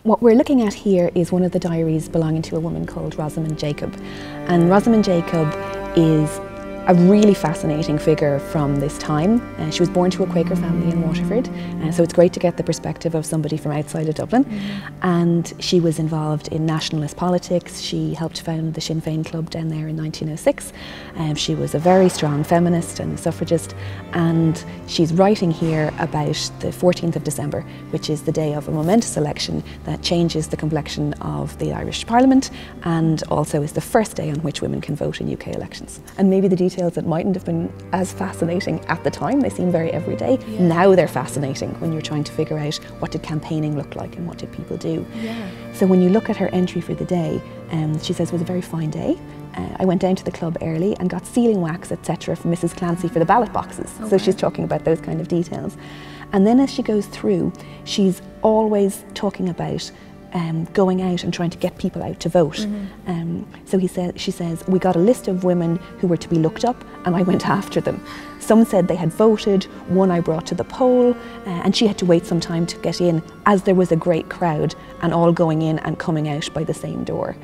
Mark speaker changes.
Speaker 1: What we're looking at here is one of the diaries belonging to a woman called Rosamond Jacob. And Rosamond Jacob is a really fascinating figure from this time. She was born to a Quaker family in Waterford, so it's great to get the perspective of somebody from outside of Dublin. And she was involved in nationalist politics. She helped found the Sinn Féin Club down there in 1906. She was a very strong feminist and suffragist, and she's writing here about the 14th of December, which is the day of a momentous election that changes the complexion of the Irish Parliament, and also is the first day on which women can vote in UK elections. And maybe the details that mightn't have been as fascinating at the time, they seem very everyday. Yeah. Now they're fascinating when you're trying to figure out what did campaigning look like and what did people do. Yeah. So when you look at her entry for the day, she says it was a very fine day. I went down to the club early and got sealing wax, etc. from Mrs. Clancy for the ballot boxes. Okay. So she's talking about those kind of details. And then as she goes through, she's always talking about going out and trying to get people out to vote. So she says, we got a list of women who were to be looked up and I went after them. Some said they had voted, one I brought to the poll, and she had to wait some time to get in as there was a great crowd and all going in and coming out by the same door.